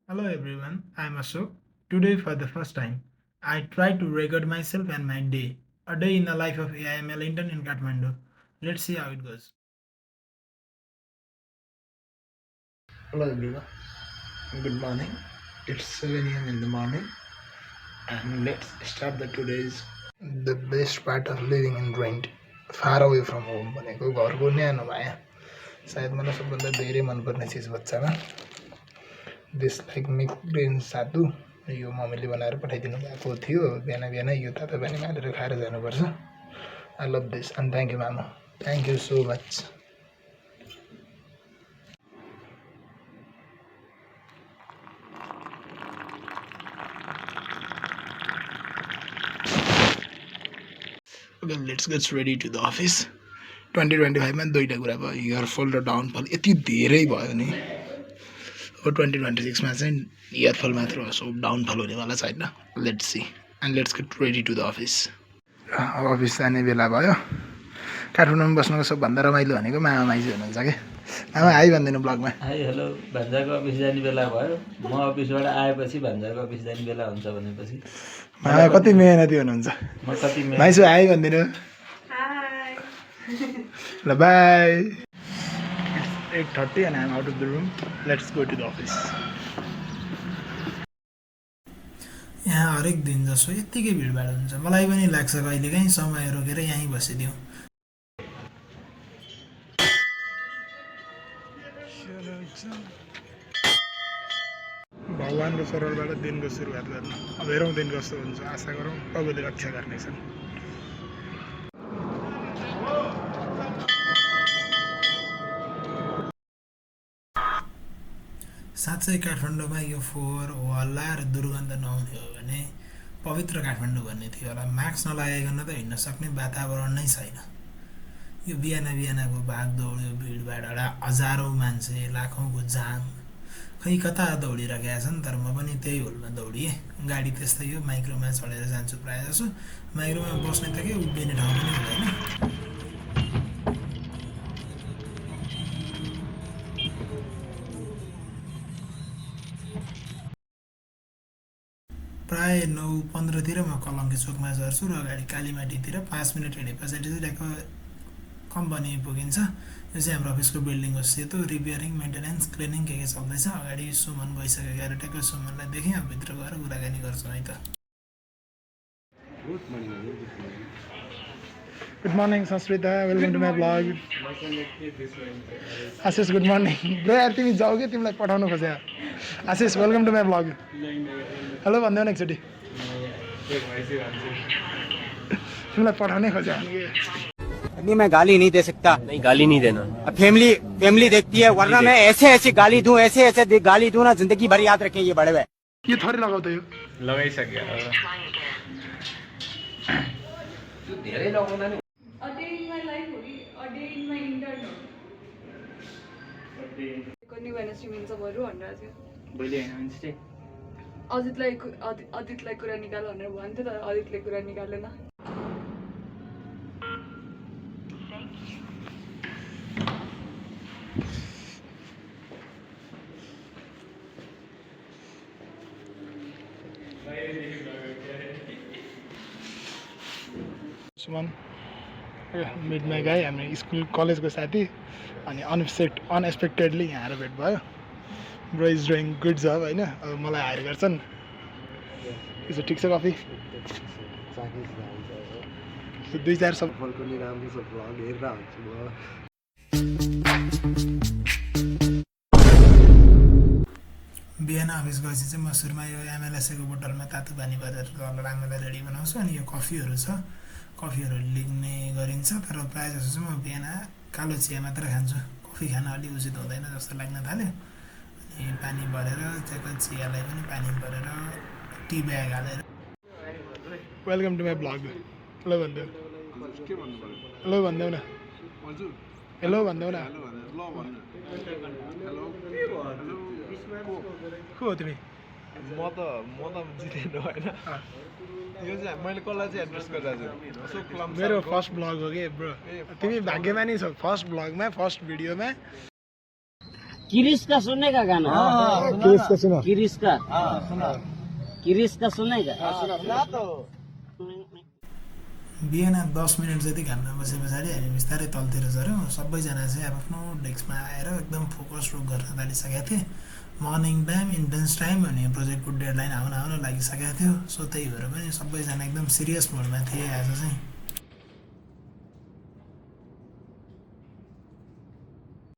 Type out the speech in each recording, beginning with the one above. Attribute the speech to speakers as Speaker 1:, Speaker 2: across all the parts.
Speaker 1: Hello everyone, I am Ashok. Today, for the first time, I try to record myself and my day. A day in the life of AIML intern in Kathmandu. Let's see how it goes. Hello everyone, good morning. It's 7 a.m. in the morning, and let's start the today's. The best part of living in rent, far away from home भनेको घरको न्यानो माया सायद मलाई सबभन्दा धेरै मनपर्ने चिज बच्चामा दिस लाइक मिक्स ग्रिन सातु यो मम्मीले बनाएर पठाइदिनु भएको थियो बिहान बिहानै यो तातो पानीमा हालेर खाएर जानुपर्छ I love this and thank you मामा thank you so much okay let's gets ready to the office 2025मा दुईवटा कुरा भयो इयरफल र डाउनफल यति धेरै भयो नि अब 2026मा चाहिँ इयरफल मात्र हो सो डाउनफल हुनेवाला छैन let's see and let's get ready to the office अब अफिस जाने बेला भयो काठमाडौँमा बस्नुको सबभन्दा रमाइलो भनेको मामा माइजू हुनुहुन्छ कि मामा हाई भनिदिनु ब्लगमा
Speaker 2: हाई हेलो भान्जाको अफिस जाने बेला भयो म अफिसबाट आएपछि भान्जाको अफिस जाने बेला हुन्छ भनेपछि
Speaker 1: मामा कति मेहनती हुनुहुन्छ
Speaker 2: म कति
Speaker 1: माइजू हाई भनिदिनु ल by 8:30 and I'm out of the room. Let's go to the office. यहाँ हरेक दिन जसो यत्तिकै भिडभाड हुन्छ मलाई पनि लाग्छ कहिलेकाहीँ समय रोकेर यहीँ बसिदिउँ भगवान्को सरलबाट दिनको सुरुवात गर्नु अब हेरौँ दिन कस्तो हुन्छ आशा गरौँ प्रभुले रक्षा गर्नेछन् साँच्चै काठमाडौँमा यो फोहोर हल्ला र दुर्गन्ध नहुने हो भने पवित्र काठमाडौँ भन्ने थियो होला मास्क नलागाइकन त हिँड्न सक्ने वातावरण नै छैन यो बिहान बिहानको भागदौड यो भिडभाड हजारौँ मान्छे लाखौँको जाम खै कता दौडिरहेका छन् तर म पनि त्यही होलमा दौडिएँ गाडी त्यस्तै हो माइक्रोमा चढेर जान्छु प्रायः जसो माइक्रोमा बस्ने त के उभिने ठाउँ पनि हुँदैन प्रायः 9:15 म कलङ्की चोकमा झर्छु र अगाडि कालीमाटीतिर 5 मिनट हिँडे पछाडि चाहिँ ट्याक्क कम्पनी पुगिन्छ यो चाहिँ हाम्रो अफिसको बिल्डिङ हो सेतो रिपेयरिङ मेन्टेनेन्स क्लिनिङ के चल्दैछ अगाडि सुमन गइसकेको गाडी ट्याक्क सुमनलाई देखेँ अब भित्र गएर कुराकानी गर्छौँ है त good morning Sanskrita welcome to my blog Ashish good morning bro यार तिमी जाऊ कि तिमीलाई पठाउनु खोजे Ashish welcome to my blog hello भनिदेऊ न एकचोटि तिमीलाई पठाउनै खोजे
Speaker 3: नहीं मैं गाली नहीं दे सकता।
Speaker 4: नहीं गाली नहीं देना।
Speaker 3: फैमिली फैमिली देखती है वरना मैं ऐसे ऐसे गाली दूं ऐसे ऐसे गाली दूं ना जिंदगी भर याद रखें ये बड़े हुए
Speaker 1: यो थोरै लगाउँदै हो
Speaker 4: लगाइसक्यो
Speaker 2: धेरै लगाउँदा नि
Speaker 5: A day in my life होगी a day in my intern हो कोनी वेडनेसडे मिल्छ बरु भनेर थियो
Speaker 2: भोलि हैन वेडनेसडे
Speaker 5: अदितलाई कुरा निकाल भनेर भन्थ्यो तर अदितले कुरा निकालेन
Speaker 1: सुमन मिडमा गएँ हामी स्कुल कलेजको साथी अनि अनएक्सपेक्टेडली यहाँ आएर भेट भयो ब्रो इज डुइङ गुड जब होइन अब मलाई हायर गर्छन् यसो ठिक छ कफी दुई चार सब बिहान अफिस गएपछि चाहिँ म सुरुमा यो एमएलएसएको बोतलमा तातो पानी भरेर राम्रोलाई रेडी बनाउँछु अनि यो कफीहरू छ कफीहरू लिग्ने गरिन्छ तर प्रायः जस्तो चाहिँ म बिहान कालो चिया मात्र खान्छु कफी खान अलि उचित हुँदैन जस्तो लाग्न थाल्यो अनि पानी भरेर त्यहाँको चियालाई पनि पानी भरेर टी ब्याग हालेर welcome to my blog hello भनिदेऊ हेलो भनिदेऊ न हेलो भनिदेऊ न को हो तिमी
Speaker 6: म त जितेन होइन यो चाहिँ मैले कसलाई चाहिँ एड्रेस गरिरहेको
Speaker 1: मेरो फर्स्ट ब्लग हो कि ब्रो तिमी भाग्यमानी छौ फर्स्ट ब्लगमा फर्स्ट भिडियोमा
Speaker 4: किरिश का सुनने का गाना
Speaker 1: किसका सुना
Speaker 4: किरिश का सुनेगा
Speaker 1: बिहान 10 मिनट जति घाममा बसे पछाडि हामी बिस्तारै तलतिर झऱ्यौँ सबैजना चाहिँ आफ्नो डेस्कमा आएर एकदम फोकस वर्क गर्न थालिसकेका थिए मर्निङ टाइम इन्टेन्स टाइम अनि प्रोजेक्टको डेडलाइन आउन लागिसकेको थियो सो त्यही भएर पनि सबैजना एकदम सिरियस मोडमा थिए आज चाहिँ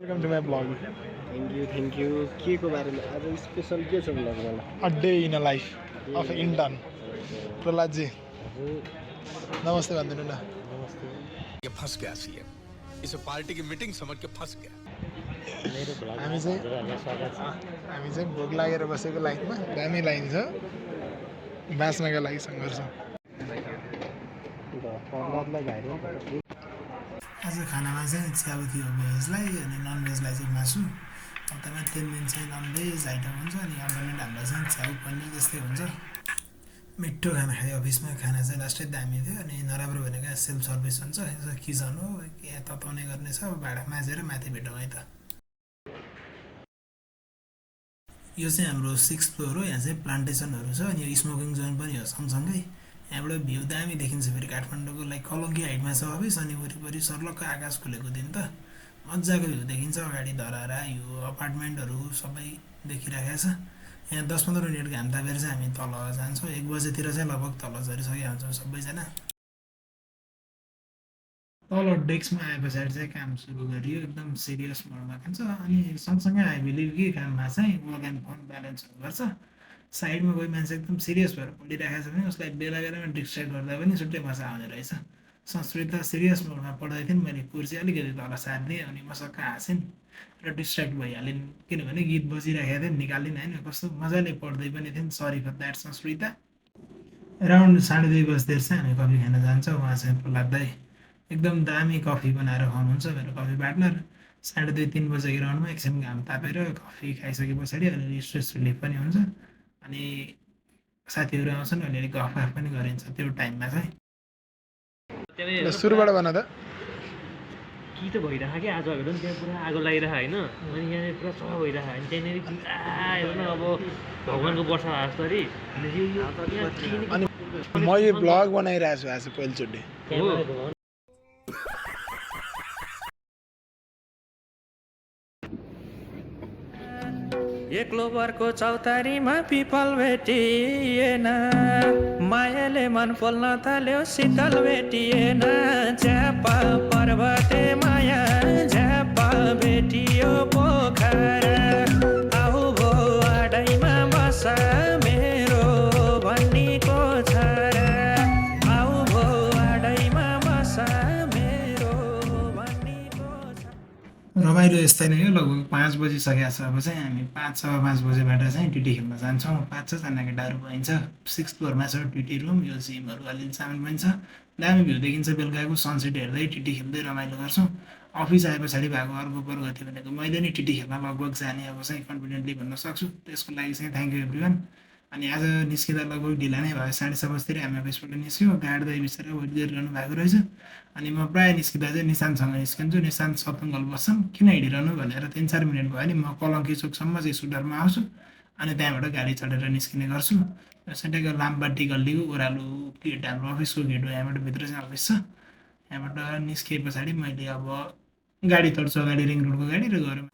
Speaker 1: welcome to my blog
Speaker 7: thank you के को बारेमा आज स्पेसल के छ ब्लगमा
Speaker 1: a day in a life of intern Prahladji नमस्ते भनिदिनु न
Speaker 8: ये फंस गया सीएम इसे पार्टी की मीटिंग समझ के फंस गया
Speaker 1: हामी चाहिँ भोक लागेर बसेको लाइनमा दामी लाइन छ बाँच्नका लागि सङ्घर्ष आज खानामा चाहिँ च्याउ थियो भेजलाई अनि नन भेजलाई चाहिँ मासु हप्तामा 3 दिन चाहिँ नन भेज आइटम हुन्छ अनि अल्टरनेट हामीलाई चाहिँ च्याउ पनिर जस्तै हुन्छ मिठो खाना खायो अफिसमा खाना चाहिँ लास्टै दामी थियो अनि नराम्रो भनेको सेल्फ सर्भिस हुन्छ यसो किचन हो यहाँ तताउने गर्ने छ भाँडा माझेर माथि भेटौँ है त यो चाहिँ हाम्रो 6th फ्लोर हो यहाँ चाहिँ प्लान्टेसनहरू छ अनि यो स्मोकिङ जोन पनि हो सँगसँगै यहाँबाट भ्यू दामी देखिन्छ फेरि काठमाडौँको लाइक कलङ्की हाइटमा छ अफिस अनि वरिपरि सर्लक्क आकाश खुलेको दिन त मजाको भ्यू देखिन्छ अगाडि धरारा यो अपार्टमेन्टहरू सबै देखिराखेको छ यहाँ 10-15 मिनट घाम तापेर चाहिँ हामी तल जान्छौँ 1 बजेतिर चाहिँ लगभग तल झरिसकेका हुन्छौँ सबैजना तल डेस्कमा आए पछाडि चाहिँ काम सुरु गरियो एकदम सिरियस मोडमा खान्छ अनि सँगसँगै आई बिलिभ कि काममा चाहिँ वर्क एन्ड फन ब्यालेन्सहरू गर्छ साइडमा कोही मान्छे एकदम सिरियस भएर पढिरहेको छ भने उसलाई बेला बेलामा डिस्ट्र्याक्ट गर्दा पनि छुट्टै मजा आउने रहेछ संस्कृत सिरियस मोडमा पढाइ थिएँ मैले कुर्सी अलिकति तल सार्दिएँ अनि मसक्क हाँसेँ र डिस्ट्र्याक्ट भइहालेँ किनभने गीत बजिरहेको थिएँ निकालिन् होइन कस्तो मजाले पढ्दै पनि थिएँ sorry for that Sanskrit around 2:30 बजीतिर चाहिँ हामी कफी खान जान्छौँ उहाँ चाहिँ प्रहलाद दाइ एकदम दामी कफी बनाएर खुवाउनुहुन्छ मेरो कफी पार्टनर 2:30-3 बजेको राउन्डमा एकछिन घाम तापेर कफी खाइसके पछाडि अलिअलि स्ट्रेस रिलिफ पनि हुन्छ अनि साथीहरू आउँछन् अलिअलि गफगाफ पनि गरिन्छ त्यो टाइममा चाहिँ सुरुबाट भन त
Speaker 7: कि त भइरहेको कि आज हेर्नु त्यहाँ पुरा आगो लागिरहेको होइन अनि यहाँनिर पुरा सफा भइरहेको अनि त्यहाँनिर हेर्नु अब भगवान्को वर्षा जस्तरी
Speaker 1: अनि म यो ब्लग बनाइरहेको छु आज पहिलोचोटि
Speaker 9: एक्लो बरको चौतारीमा पिपल भेटिएन मायाले मन पोल्न थाल्यो शीतल भेटिएन झ्यापा पर्वते माया झ्यापा भेटियो पोखरा आऊ भो आडैमा बसा मेरो भन्नीको छोरा आऊ भो आडैमा बसा मेरो भन्नीको
Speaker 1: रमाइलो यस्तै नै हो लगभग 5 बजिसकेको छ अब चाहिँ हामी 5:15 बजेबाट चाहिँ टिटी खेल्न जान्छौँ 5-6 जना केटाहरू पाइन्छ 6th फ्लोरमा छ टिटी रुम यो जिमहरू अलिअलि सामान पनि छ दामी भ्यू देखिन्छ बेलुकाको सनसेट हेर्दै टिटी खेल्दै रमाइलो गर्छौँ अफिस आए पछाडि भएको अर्को प्रगति भनेको मैले नि टिटी खेल्न लगभग जाने अब चाहिँ कन्फिडेन्टली भन्न सक्छु त्यसको लागि चाहिँ थ्याङ्क यू एभ्रिवान अनि आज निस्किँदा लगभग ढिला नै भयो 6:30 बजीतिर हामी अफिसबाट निस्क्यौँ गाडी दाइ बिचरा वेट गरिरहनु भएको रहेछ अनि म प्रायः निस्किँदा चाहिँ निशान्तसँग निस्किन्छु निशान्त सतङ्गल बस्छन् किन हिँडिरहनु भनेर 3-4 मिनट भयो नि म कलङ्की चोकसम्म चाहिँ स्कुटरमा आउँछु अनि त्यहाँबाट गाडी चढेर निस्किने गर्छु सेन्टेको लामबाटी गल्लीको ओह्रालो गेट हाम्रो अफिसको गेट हो यहाँबाट भित्र चाहिँ अफिस छ यहाँबाट निस्किए पछाडि मैले अब गाडी तर्छु अगाडि रिङ रोडको गाडी र गरौँ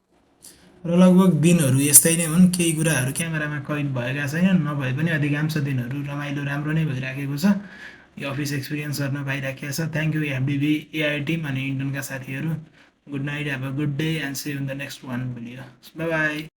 Speaker 1: र लगभग दिनहरू यस्तै नै हुन् केही कुराहरू क्यामेरामा कैद भएका छैनन् नभए पनि अधिकांश दिनहरू रमाइलो राम्रो नै भइराखेको छ यो अफिस एक्सपिरियन्स गर्न पाइराखेको छ thank you FDB AI team अनि इन्टर्नका साथीहरू good night have a good day and see you in the next one video bye by